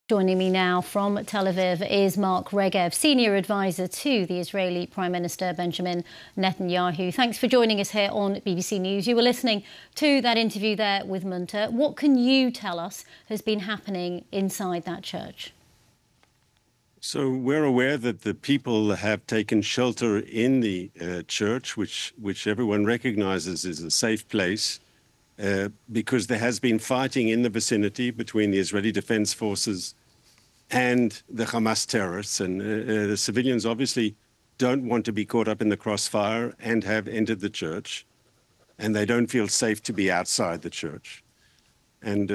Joining me now from Tel Aviv is Mark Regev, senior advisor to the Israeli Prime Minister Benjamin Netanyahu. Thanks for joining us here on BBC News. You were listening to that interview there with Munter. What can you tell us has been happening inside that church? So we're aware that the people have taken shelter in the church, which everyone recognizes is a safe place, because there has been fighting in the vicinity between the Israeli Defense Forces and the Hamas terrorists. And the civilians obviously don't want to be caught up in the crossfire and have entered the church. And they don't feel safe to be outside the church. And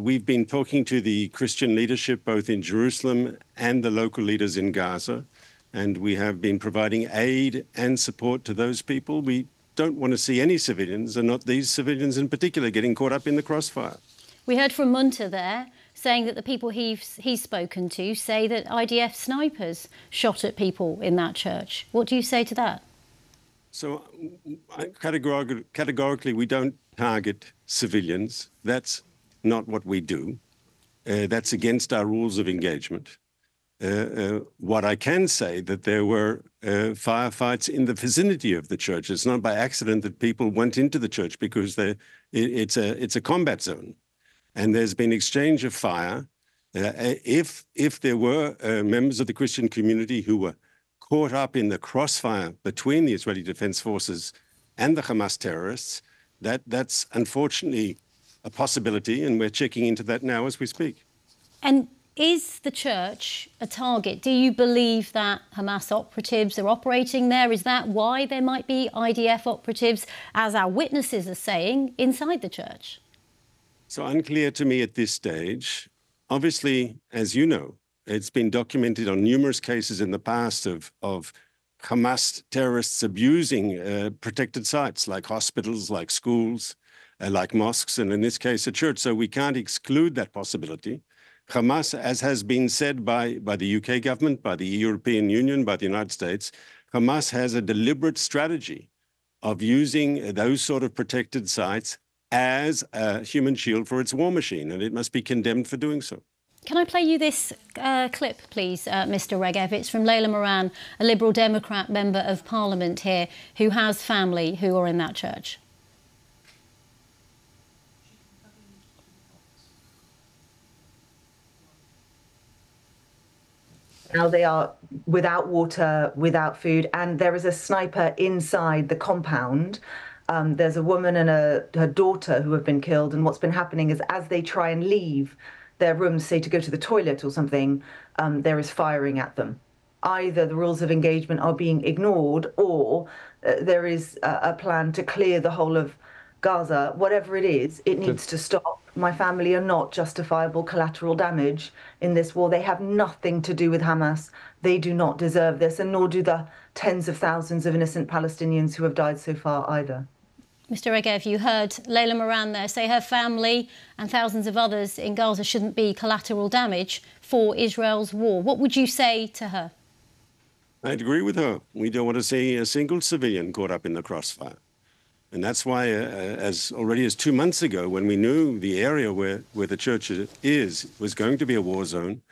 we've been talking to the Christian leadership, both in Jerusalem and the local leaders in Gaza. And we have been providing aid and support to those people. We don't want to see any civilians, and not these civilians in particular, getting caught up in the crossfire. We heard from Munter there, saying that the people he's spoken to say that IDF snipers shot at people in that church. What do you say to that? So categorically, we don't target civilians. That's not what we do. That's against our rules of engagement. What I can say that there were firefights in the vicinity of the church. It's not by accident that people went into the church, because it's a combat zone. And there's been exchange of fire. If there were members of the Christian community who were caught up in the crossfire between the Israeli Defense Forces and the Hamas terrorists, that's unfortunately a possibility, and we're checking into that now as we speak. And is the church a target? Do you believe that Hamas operatives are operating there? Is that why there might be IDF operatives, as our witnesses are saying, inside the church? So unclear to me at this stage. Obviously, as you know, it's been documented on numerous cases in the past of Hamas terrorists abusing protected sites like hospitals, like schools, like mosques, and in this case, a church. So we can't exclude that possibility. Hamas, as has been said by the UK government, by the European Union, by the United States, Hamas has a deliberate strategy of using those sort of protected sites as a human shield for its war machine, and it must be condemned for doing so. Can I play you this clip, please, Mr. Regev? It's from Leila Moran, a Liberal Democrat member of Parliament here, who has family who are in that church. Now they are without water, without food, and there is a sniper inside the compound. There's a woman and her daughter who have been killed, and what's been happening is, as they try and leave their rooms, say to go to the toilet or something, there is firing at them. Either the rules of engagement are being ignored, or there is a plan to clear the whole of Gaza. Whatever it is, it needs to stop. My family are not justifiable collateral damage in this war. They have nothing to do with Hamas. They do not deserve this, and nor do the tens of thousands of innocent Palestinians who have died so far either. Mr. Regev, you heard Leila Moran there say her family and thousands of others in Gaza shouldn't be collateral damage for Israel's war. What would you say to her? I'd agree with her. We don't want to see a single civilian caught up in the crossfire. And that's why, as already as 2 months ago, when we knew the area where the church was going to be a war zone,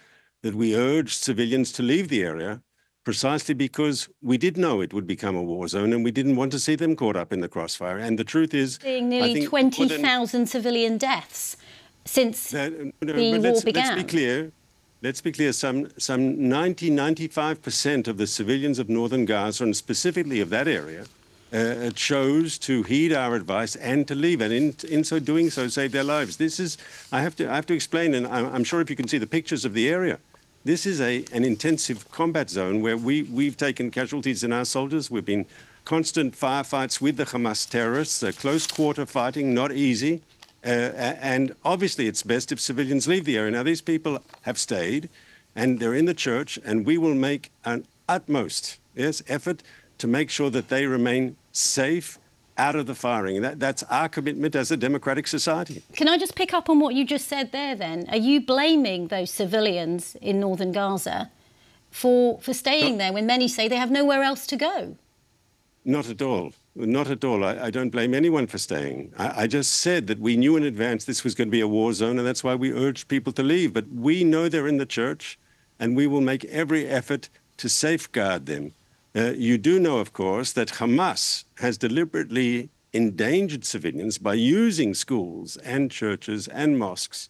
that we urged civilians to leave the area, precisely because we did know it would become a war zone, and we didn't want to see them caught up in the crossfire. And the truth is, seeing nearly 20,000 civilian deaths since the war began. Let's be clear. Some 95% of the civilians of northern Gaza, and specifically of that area, chose to heed our advice and to leave, and in so doing so saved their lives. This is, I have to explain, and I'm sure if you can see the pictures of the area, this is an intensive combat zone where we've taken casualties in our soldiers. We've been constant firefights with the Hamas terrorists, close quarter fighting, not easy. And obviously it's best if civilians leave the area. Now, these people have stayed and they're in the church, and we will make an utmost effort to make sure that they remain safe out of the firing. That's our commitment as a democratic society. Can I just pick up on what you just said there then? Are you blaming those civilians in northern Gaza for staying there when many say they have nowhere else to go? Not at all. not at all. I don't blame anyone for staying. I just said that we knew in advance this was going to be a war zone, and that's why we urged people to leave. But we know they're in the church, and we will make every effort to safeguard them. You do know, of course, that Hamas has deliberately endangered civilians by using schools and churches and mosques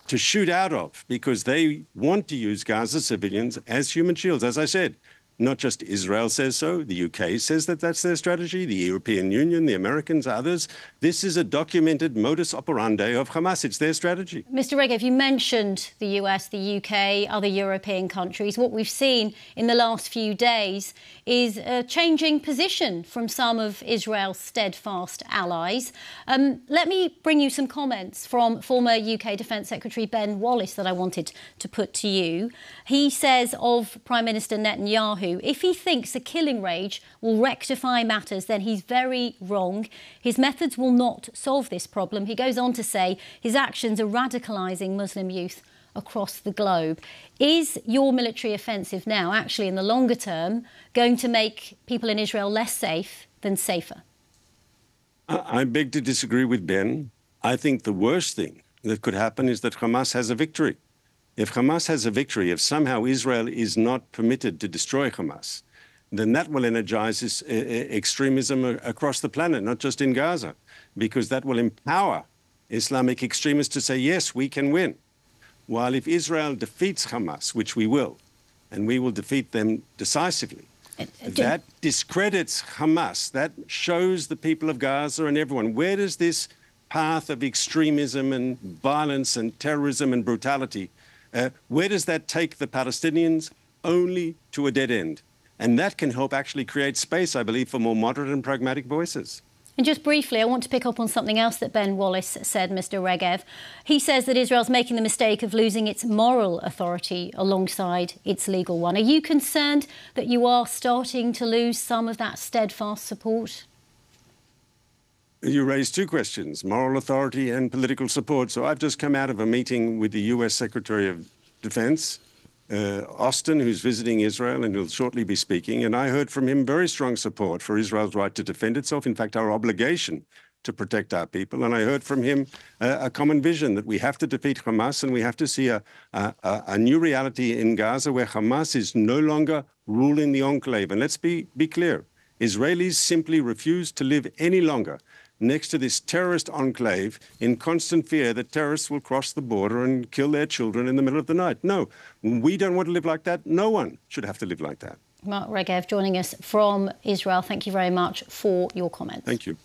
to shoot out of, because they want to use Gaza civilians as human shields. As I said, not just Israel says so, the UK says that that's their strategy, the European Union, the Americans, others. This is a documented modus operandi of Hamas. It's their strategy. Mr. Regev, you mentioned the US, the UK, other European countries. What we've seen in the last few days is a changing position from some of Israel's steadfast allies. Let me bring you some comments from former UK Defence Secretary Ben Wallace that I wanted to put to you. He says of Prime Minister Netanyahu, if he thinks a killing rage will rectify matters, then he's very wrong. His methods will not solve this problem. He goes on to say his actions are radicalising Muslim youth across the globe. Is your military offensive now, actually in the longer term, going to make people in Israel less safe than safer? I beg to disagree with Ben. I think the worst thing that could happen is that Hamas has a victory. If Hamas has a victory, if somehow Israel is not permitted to destroy Hamas, then that will energize extremism across the planet, not just in Gaza, because that will empower Islamic extremists to say, yes, we can win. While if Israel defeats Hamas, which we will, and we will defeat them decisively, that discredits Hamas. That shows the people of Gaza and everyone, where does this path of extremism and violence and terrorism and brutality, where does that take the Palestinians? Only to a dead end. And that can help actually create space, I believe, for more moderate and pragmatic voices. And just briefly, I want to pick up on something else that Ben Wallace said, Mr. Regev. He says that Israel's making the mistake of losing its moral authority alongside its legal one. Are you concerned that you are starting to lose some of that steadfast support? You raised two questions, moral authority and political support. So I've just come out of a meeting with the US Secretary of Defense, Austin, who's visiting Israel and who'll shortly be speaking. And I heard from him very strong support for Israel's right to defend itself, in fact, our obligation to protect our people. And I heard from him a common vision that we have to defeat Hamas and we have to see a new reality in Gaza where Hamas is no longer ruling the enclave. And let's be clear, Israelis simply refuse to live any longer next to this terrorist enclave in constant fear that terrorists will cross the border and kill their children in the middle of the night. No, we don't want to live like that. No one should have to live like that. Mark Regev joining us from Israel. Thank you very much for your comments. Thank you.